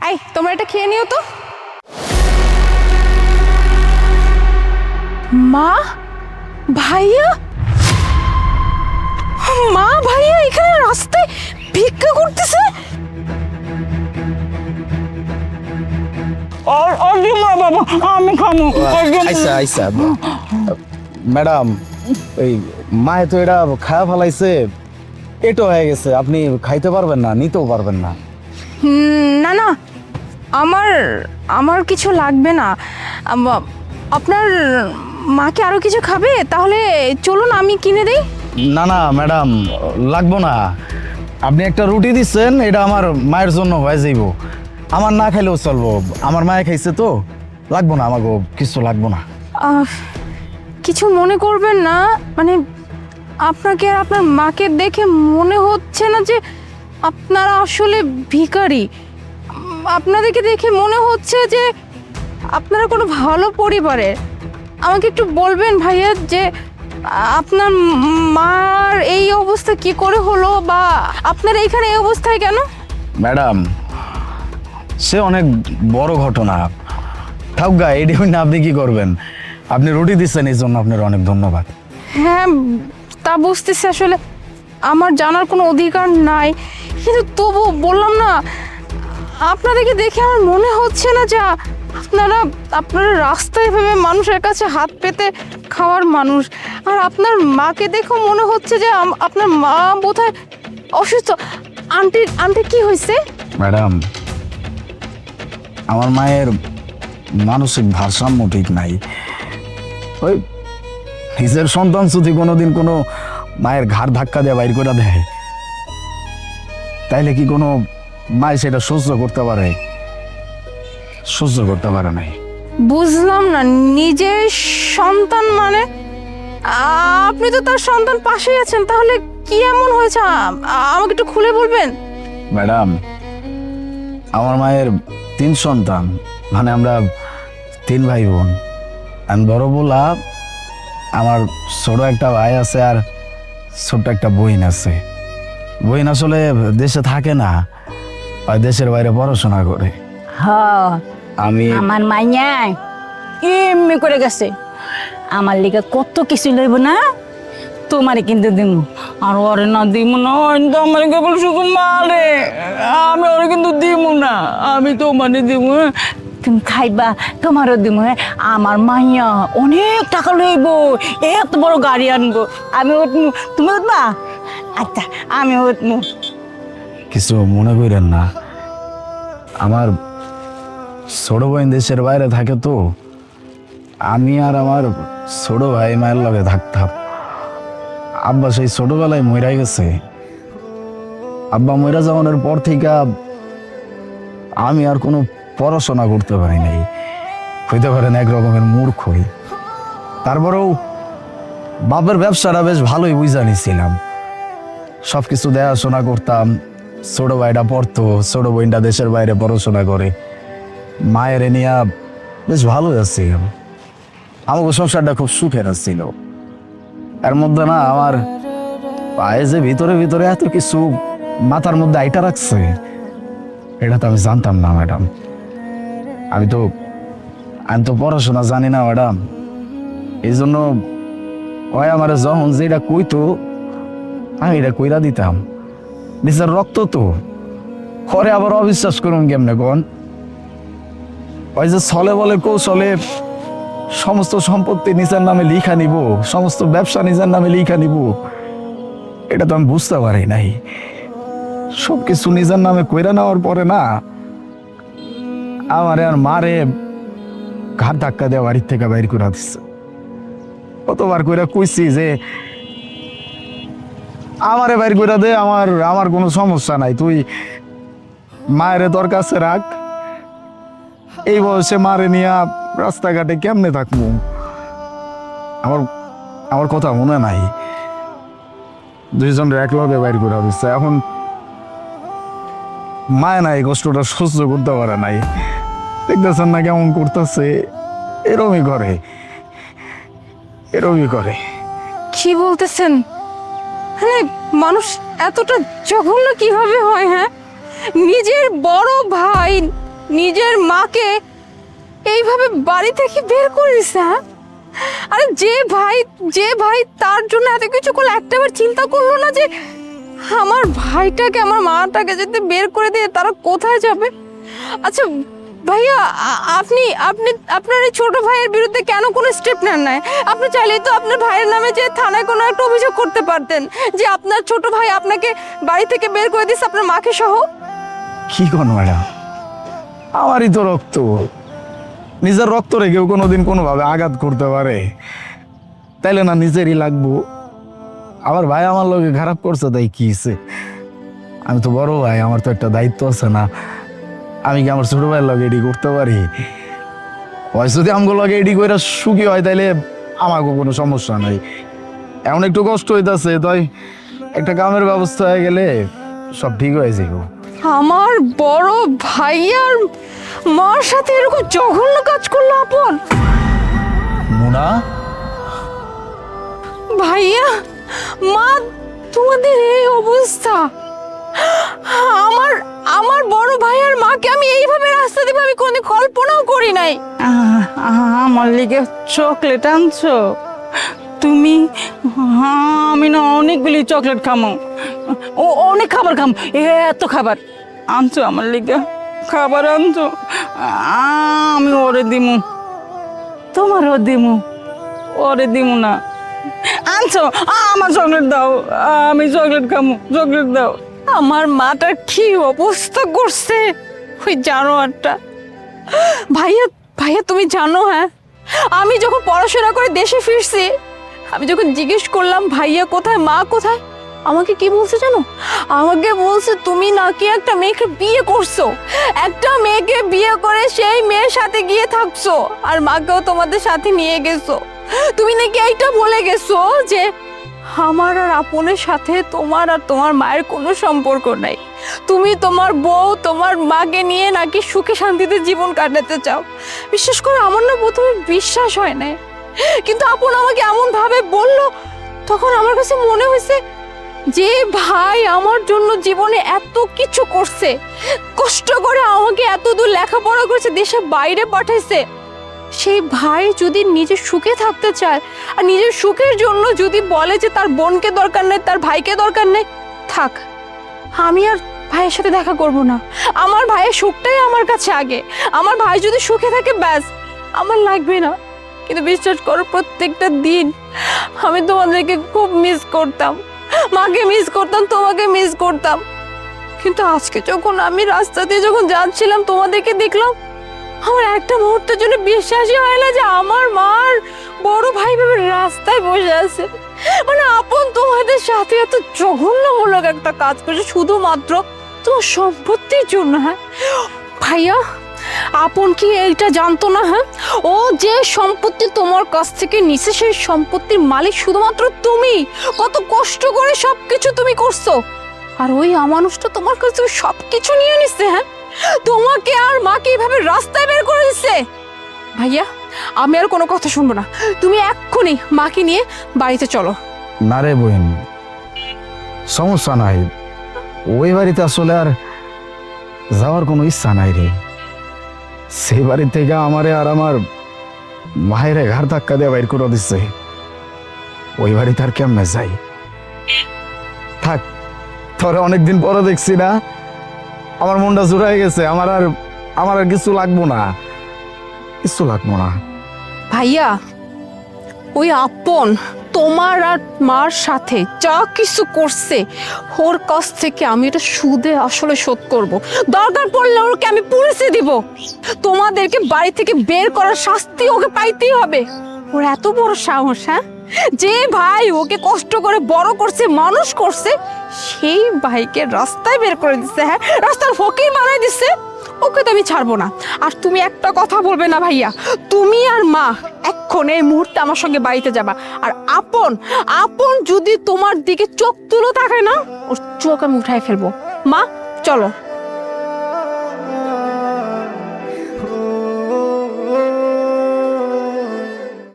এই তোমরা এটা খেয়ে নিও তো। মা, ভাইয়া, মা ভাইয়া এখানে রাস্তায় ভিক্ষা করতেছে। বাবা আমি খামো। আইসা আইসা ম্যাডাম, এই মায়ে তো এটা খায়া ফেলাইছে, এটো হয়ে গেছে, আপনি খাইতে পারবেন না, নিতেও পারবেন না। না না, আমার আমার কিছু লাগবে না। আপনার মাকে আরো কিছু খাবে? তাহলে চলুন আমি কিনে দেই। না না ম্যাডাম, লাগবো না। আপনি একটা রুটি দিচ্ছেন, এটা আমার মায়ের জন্য হয়ে যাইব, আমার না খাইলেও চলবো, আমার মায়ে খাইছে তো, লাগবো না, আমাকে কিছু লাগবো না। কিছু মনে করবেন না, মানে আপনাকে আর আপনার মাকে দেখে মনে হচ্ছে না যে আপনারা আসলে ভিখারি। আপনাদেরকে দেখে মনে হচ্ছে যে আপনারা কোনো ভালো পরিবারের। আমাকে একটু বলবেন ভাইয়া যে আপনার মার এই অবস্থা কি করে হলো, বা আপনার এইখানে এই অবস্থায় কেন? ম্যাডাম, সে অনেক বড় ঘটনা, থাক গা, এটি না, আপনি কি করবেন? আপনি রুটি দিচ্ছেন, এই জন্য আপনার অনেক ধন্যবাদ। হ্যাঁ তা বুঝতেছি, আসলে আমার জানার কোনো অধিকার নাই, কিন্তু তবু বললাম না, আপনাদেরকে দেখে আমার মনে হচ্ছে না যে আপনারা রাস্তায় ভেবে মানুষের কাছে হাত পেতে খাওয়ার মানুষ। আর আপনার মাকে দেখেও মনে হচ্ছে যে আপনার মা বোধহয় অসুস্থ। আন্টি কি হয়েছে? ম্যাডাম, আমার মায়ের মানসিক ভারসাম্য ঠিক নাই। ওই নিজের সন্তান যদি কোনোদিন কোনো মায়ের ঘাড় ধাক্কা দিয়ে বাইর করে দেয়, তাইলে কি কোনো মায় সেটা সহ্য করতে পারে? সহ্য করতে পারে নাই। বুঝলাম না, নিজের সন্তান মানে? আপনি তো তার সন্তান পাশেই আছেন, তাহলে কি এমন হয়েছে আমাকে একটু খুলে বলবেন? ম্যাডাম, আমার মায়ের 3 সন্তান, মানে আমরা 3 ভাই বোন। আমি বড় বলা, আমার ছোট একটা ভাই আছে আর ছোট্ট একটা বোন আছে। বোন আসলে দেশে থাকে না, আর দেশের বাইরে পড়াশোনা করে। আমি আমার মাইয়া এমনি করে গেছে, আমার লিগে কত কিছু লইব না, তোমারে কিন্তু দিম। আর ওরে না দিব না, তো আমার কেবল শুধু মারে, আমি ওরে কিন্তু দিব না, আমি তোমারে দিব। তুমি খাইবা, তোমারও দিব। আমার মাইয়া অনেক টাকা লইব, এত বড় গাড়ি আনবো, আমি উঠবো, তুমি উঠবা? আচ্ছা আমি উঠবো। কিছু মনে করেন না, আমার ছোট বোন দেশের বাইরে থাকে তো, আমি আর আমার ছোট ভাই মায়ের লগে থাকতাম। আব্বা সেই ছোটবেলায় মইরা গেছে। আব্বা মইরা যাওয়ানোর পর থেকে আমি আর কোনো পড়াশোনা করতে পারি নাই, হইতে পারেন এক রকমের মূর্খ হই। তারপরেও বাপের ব্যবসাটা বেশ ভালোই বুঝা নিছিলাম, সবকিছু দেখাশোনা করতাম। ছোট ভাইটা পড়তো, ছোট বোনটা দেশের বাইরে পড়াশোনা করে, মায়ের নিয়ে বেশ ভালো যাচ্ছিলাম। আমাকে সংসারটা খুব সুখের আসছিল। এর মধ্যে না আমার পায়ে যে ভিতরে ভিতরে এত কিছু মাথার মধ্যে আইটা রাখছে, এটা তো আমি জানতাম না ম্যাডাম। আমি তো পড়াশোনা জানি না ম্যাডাম, এই জন্য ওই আমার যখন যেটা কইতো আমি এটা কইরা দিতাম। নিজের রক্ত তো, পরে আবার অবিশ্বাস করুন কেমনে কোন? ওই যে ছলে বলে কৌশলে সমস্ত সম্পত্তি নিজের নামে লিখা নিব, সমস্ত ব্যবসা নিজের নামে লিখা নিব, এটা তো আমি বুঝতে পারি নাই। সবকিছু নিজের নামে কইরা নেওয়ার পরে না, আমারে আর মারে ঘাট ধাক্কা দেওয়া বাড়ির থেকে বাইর করে দিচ্ছে। কতবার কইরা কইছি যে আমারে বাইর করে দে, আমার কোনো সমস্যা নাই, তুই মায়ের তোর কাছে রাখ। এই বয়সে মারে নিয়ে রাস্তাঘাটে কেমনে থাকবো? আমার কথা মনে নাই, 2 জনের একলগে বাইর করে দিচ্ছে। এখন মায় নাই কষ্টটা সহ্য করতে পারে নাই, দেখতেছেন না কেমন করতেছে, এরমই করে। কি বলতেছেন? মানে মানুষ এতটা জঘন্য কিভাবে হয়? হ্যাঁ, নিজের বড় ভাই নিজের মাকে এইভাবে বাড়ি থেকে বের করে দিছে? হ্যাঁ, আরে যে ভাই তার জন্য এত কিছু করলো, একটাবার চিন্তা করলো না যে আমার ভাইটাকে আমার মাটাকে যদি বের করে দিয়ে তারা কোথায় যাবে? আচ্ছা ভাইয়া, আপনি আপনি আপনার এই ছোট ভাইয়ের বিরুদ্ধে কেন কোনো স্টেপ নেন নাই? আপনি চাইলেই তো আপনার ভাইয়ের নামে যে থানায় কোনো একটা অভিযোগ করতে পারতেন যে আপনার ছোট ভাই আপনাকে বাড়ি থেকে বের করে দিয়েছে, আপনার মাকে সহ। কি কোন ম্যাডাম, আমারই তো রক্ত, নিজের রক্ত রেখেও কোনোদিন কোনোভাবে আঘাত করতে পারে? তাইলে না নিজেরই লাগবো। আমার ভাই আমার লোকে খারাপ করছে, তাই কি হইছে? আমি তো বড় ভাই, আমার তো একটা দায়িত্ব আছে না? আমি কি আমার ছোট ভাইয়ের লগে এডি করতে পারি? হয় যদি আমগো লগে এডি করে সুখী হয় তাইলে আমাকে কোনো সমস্যা নাই। এমন একটু কষ্ট হইতাছে, তাই একটা কামের ব্যবস্থা হয়ে গেলে সব ঠিক হয়ে যাবে। আমার বড় ভাইয়ার মার সাথে এরকম জঘন্য কাজ করলো আপন? মুনা, ভাইয়া, মা, তোমাদের এই অবস্থা! আমার আমার বড় ভাইয়ার মাকে আমি এইভাবে রাস্তা দেবো আমি কোনো কল্পনাও করি নাই। আমার লিগে চকলেট আনছো তুমি? আমি না অনেকগুলি চকলেট খামো, ও অনেক খাবার খাম, এত খাবার আনছো আমার লিগে, খাবার আনছো। আমি ওরে দিমু, তোমারও দিমু, ওরে দিমু না। আনছো আমার চকলেট দাও, আমি চকলেট খামো, চকলেট দাও। আমার মাটার কি অবস্থা করছে ওই জানোয়ারটা! ভাইয়া ভাইয়া, তুমি জানো, হ্যাঁ, আমি যখন পড়াশোনা করে দেশে ফিরছি, আমি যখন জিজ্ঞেস করলাম ভাইয়া কোথায়, মা কোথায়, আমাকে কি বলছে জানো? আমাকে বলছে তুমি নাকি একটা মেয়েকে বিয়ে করছো, একটা মেয়েকে বিয়ে করে সেই মেয়ের সাথে গিয়ে থাকছো, আর মাকেও তোমাদের সাথে নিয়ে গেছো। তুমি নাকি এইটা বলে গেছো যে আমার আর আপনের সাথে তোমার আর তোমার মায়ের কোনো সম্পর্ক নাই, তুমি তোমার বউ তোমার মাকে নিয়ে নাকি সুখে শান্তিতে জীবন কাটাতে চাও। বিশ্বাস করো, আমার না প্রথমে বিশ্বাস হয় না, কিন্তু আপন আমাকে এমন ভাবে বললো, তখন আমার কাছে মনে হয়েছে যে ভাই আমার জন্য জীবনে এত কিছু করছে, কষ্ট করে আমাকে এত দূর লেখাপড়া করেছে, দেশের বাইরে পাঠাইছে, সেই ভাই যদি নিজের সুখে থাকতে চায় আর নিজের সুখের জন্য যদি বলে যে তার বোনকে দরকার নেই, তার ভাইকে দরকার নেই, থাক, আমি আর ভাইয়ের সাথে দেখা করব না। আমার ভাইয়ের সুখটাই আমার কাছে আগে। আমার ভাই যদি সুখে থাকে ব্যাস, আমার লাগবে না। কিন্তু বিশ্বাস করো, প্রত্যেকটা দিন আমি তোমাদেরকে খুব মিস করতাম, মাকে মিস করতাম, তোমাকে মিস করতাম। কিন্তু আজকে যখন আমি রাস্তা দিয়ে যখন যাচ্ছিলাম তোমাদেরকে দেখলাম, আমার একটা মুহূর্তের জন্য বিশ্বাসই হয় না যে আমার মার বড় ভাই ভাবে রাস্তায় বসে আছে। মানে আপন তোমাদের সাথে এত জঘন্যমূলক একটা কাজ করছে শুধুমাত্র তোমার সম্পত্তির জন্য। হ্যাঁ ভাইয়া, আপন কি এইটা জানতো না? হ্যাঁ, ও যে সম্পত্তি তোমার কাছ থেকে নিছে সেই সম্পত্তির মালিক শুধুমাত্র তুমি। কত কষ্ট করে সবকিছু তুমি করছো, আর ওই অমানুষটা তোমার কাছ থেকে সবকিছু নিয়ে নিচ্ছে। হ্যাঁ, তোমাকে আর মাকে এইভাবে রাস্তায় বের করে দিচ্ছে। ভাইয়া, আমি আর কোনো কথা শুনবো না, তুমি এক্ষুনি মাকে নিয়ে বাড়িতে চলো। না রে বোন, সমস্যা নাই, ওই বাড়িতে আসলে আর যাওয়ার কোনো ইচ্ছা নাই রে। সেই বাড়ি থেকে আমারে আর আমার মায়ের ঘাড় ধাক্কা দিয়ে বাইর করে দিচ্ছে, ওই বাড়িতে আর কেমনে যাই? থাক, তোরে অনেকদিন পরে দেখছি না, আমার মনটা জুড়াই গেছে, আমার আর কিছু লাগবো না, কিছু লাগবো না। ভাইয়া, ওই আপন তোমার আর মার সাথে যা কিছু করছে, ওর কাছ থেকে আমি এটা সুদে আসলে শোধ করব। দরকার পড়লে ওকে আমি পুলিশে দিব। তোমাদেরকে বাড়ি থেকে বের করার শাস্তি ওকে পাইতেই হবে। ওর এত বড় সাহস! হ্যাঁ, যে ভাই ওকে কষ্ট করে বড় করছে, মানুষ করছে, সেই ভাইকে রাস্তায় বের করে দিচ্ছে। হ্যাঁ, রাস্তার ফকির বানাই দিচ্ছে। ওকে তো আমি ছাড়বো না। আর তুমি একটা কথা বলবে না ভাইয়া, তুমি আর মা এখন এই মুহূর্তে আমার সঙ্গে বাড়িতে যাবা। আর আপন আপন যদি তোমার দিকে চোখ তুলো তাকায় না, ওর চোখ আমি উঠাই ফেলবো। মা চলো।